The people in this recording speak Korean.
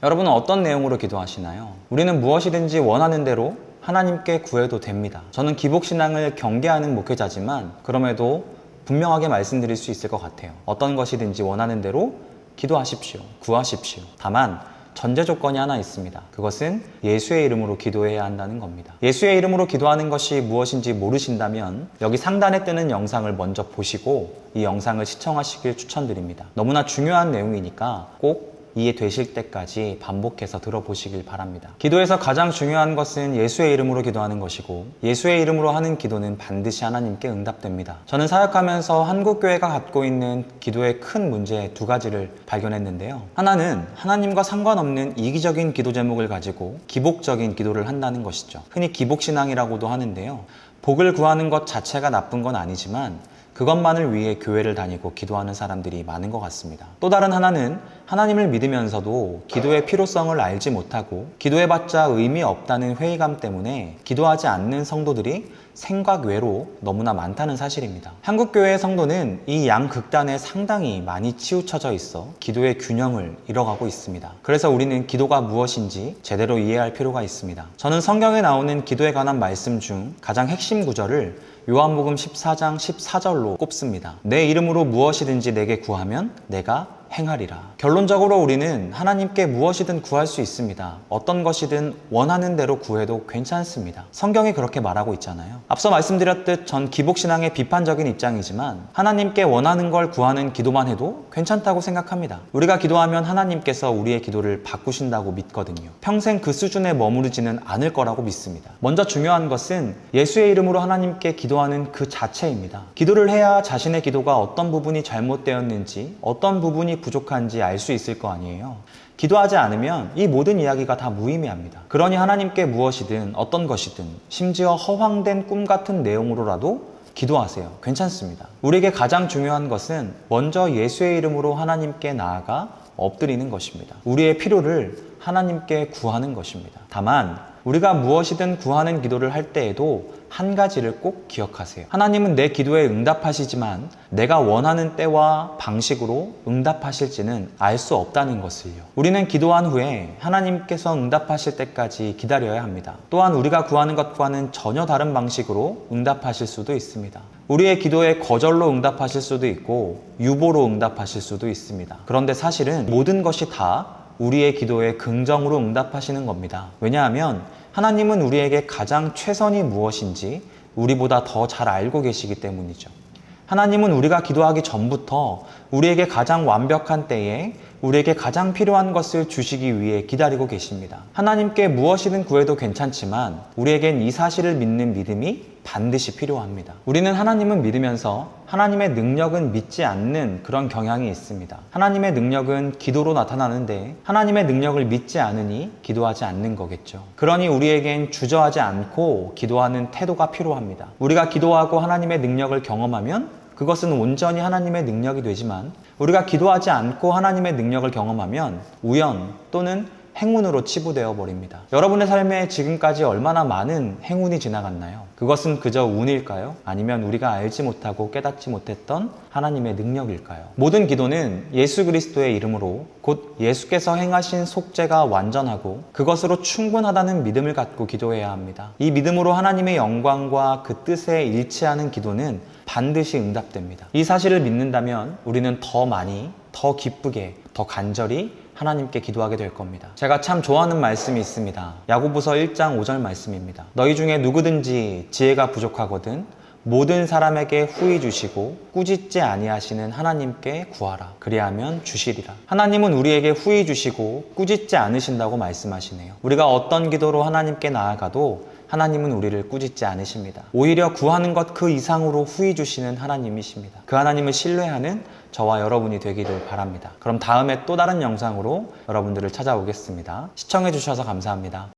여러분은 어떤 내용으로 기도하시나요? 우리는 무엇이든지 원하는 대로 하나님께 구해도 됩니다. 저는 기복신앙을 경계하는 목회자지만 그럼에도 분명하게 말씀드릴 수 있을 것 같아요. 어떤 것이든지 원하는 대로 기도하십시오. 구하십시오. 다만 전제 조건이 하나 있습니다. 그것은 예수의 이름으로 기도해야 한다는 겁니다. 예수의 이름으로 기도하는 것이 무엇인지 모르신다면 여기 상단에 뜨는 영상을 먼저 보시고 이 영상을 시청하시길 추천드립니다. 너무나 중요한 내용이니까 꼭 이해되실 때까지 반복해서 들어보시길 바랍니다. 기도에서 가장 중요한 것은 예수의 이름으로 기도하는 것이고 예수의 이름으로 하는 기도는 반드시 하나님께 응답됩니다. 저는 사역하면서 한국교회가 갖고 있는 기도의 큰 문제 두 가지를 발견했는데요. 하나는 하나님과 상관없는 이기적인 기도 제목을 가지고 기복적인 기도를 한다는 것이죠. 흔히 기복신앙이라고도 하는데요. 복을 구하는 것 자체가 나쁜 건 아니지만 그것만을 위해 교회를 다니고 기도하는 사람들이 많은 것 같습니다. 또 다른 하나는 하나님을 믿으면서도 기도의 필요성을 알지 못하고 기도해봤자 의미 없다는 회의감 때문에 기도하지 않는 성도들이 생각 외로 너무나 많다는 사실입니다. 한국교회의 성도는 이 양극단에 상당히 많이 치우쳐져 있어 기도의 균형을 잃어가고 있습니다. 그래서 우리는 기도가 무엇인지 제대로 이해할 필요가 있습니다. 저는 성경에 나오는 기도에 관한 말씀 중 가장 핵심 구절을 요한복음 14장 14절로 꼽습니다. 내 이름으로 무엇이든지 내게 구하면 내가 행하리라. 결론적으로 우리는 하나님께 무엇이든 구할 수 있습니다. 어떤 것이든 원하는 대로 구해도 괜찮습니다. 성경이 그렇게 말하고 있잖아요. 앞서 말씀드렸듯 전 기복신앙의 비판적인 입장이지만 하나님께 원하는 걸 구하는 기도만 해도 괜찮다고 생각합니다. 우리가 기도하면 하나님께서 우리의 기도를 바꾸신다고 믿거든요. 평생 그 수준에 머무르지는 않을 거라고 믿습니다. 먼저 중요한 것은 예수의 이름으로 하나님께 기도하는 그 자체입니다. 기도를 해야 자신의 기도가 어떤 부분이 잘못되었는지 어떤 부분이 부족한지 알 수 있을 거 아니에요. 기도하지 않으면 이 모든 이야기가 다 무의미합니다. 그러니 하나님께 무엇이든 어떤 것이든 심지어 허황된 꿈 같은 내용으로라도 기도하세요. 괜찮습니다. 우리에게 가장 중요한 것은 먼저 예수의 이름으로 하나님께 나아가 엎드리는 것입니다. 우리의 필요를 하나님께 구하는 것입니다. 다만 우리가 무엇이든 구하는 기도를 할 때에도 한 가지를 꼭 기억하세요. 하나님은 내 기도에 응답하시지만 내가 원하는 때와 방식으로 응답하실지는 알 수 없다는 것을요. 우리는 기도한 후에 하나님께서 응답하실 때까지 기다려야 합니다. 또한 우리가 구하는 것과는 전혀 다른 방식으로 응답하실 수도 있습니다. 우리의 기도에 거절로 응답하실 수도 있고 유보로 응답하실 수도 있습니다. 그런데 사실은 모든 것이 다 우리의 기도에 긍정으로 응답하시는 겁니다. 왜냐하면 하나님은 우리에게 가장 최선이 무엇인지 우리보다 더 잘 알고 계시기 때문이죠. 하나님은 우리가 기도하기 전부터 우리에게 가장 완벽한 때에 우리에게 가장 필요한 것을 주시기 위해 기다리고 계십니다. 하나님께 무엇이든 구해도 괜찮지만 우리에겐 이 사실을 믿는 믿음이 반드시 필요합니다. 우리는 하나님을 믿으면서 하나님의 능력은 믿지 않는 그런 경향이 있습니다. 하나님의 능력은 기도로 나타나는데 하나님의 능력을 믿지 않으니 기도하지 않는 거겠죠. 그러니 우리에겐 주저하지 않고 기도하는 태도가 필요합니다. 우리가 기도하고 하나님의 능력을 경험하면 그것은 온전히 하나님의 능력이 되지만 우리가 기도하지 않고 하나님의 능력을 경험하면 우연 또는 행운으로 치부되어 버립니다. 여러분의 삶에 지금까지 얼마나 많은 행운이 지나갔나요? 그것은 그저 운일까요? 아니면 우리가 알지 못하고 깨닫지 못했던 하나님의 능력일까요? 모든 기도는 예수 그리스도의 이름으로 곧 예수께서 행하신 속죄가 완전하고 그것으로 충분하다는 믿음을 갖고 기도해야 합니다. 이 믿음으로 하나님의 영광과 그 뜻에 일치하는 기도는 반드시 응답됩니다. 이 사실을 믿는다면 우리는 더 많이, 더 기쁘게, 더 간절히 하나님께 기도하게 될 겁니다. 제가 참 좋아하는 말씀이 있습니다. 야고보서 1장 5절 말씀입니다. 너희 중에 누구든지 지혜가 부족하거든 모든 사람에게 후히 주시고 꾸짖지 아니하시는 하나님께 구하라. 그리하면 주시리라. 하나님은 우리에게 후히 주시고 꾸짖지 않으신다고 말씀하시네요. 우리가 어떤 기도로 하나님께 나아가도 하나님은 우리를 꾸짖지 않으십니다. 오히려 구하는 것 그 이상으로 후히 주시는 하나님이십니다. 그 하나님을 신뢰하는 저와 여러분이 되기를 바랍니다. 그럼 다음에 또 다른 영상으로 여러분들을 찾아오겠습니다. 시청해 주셔서 감사합니다.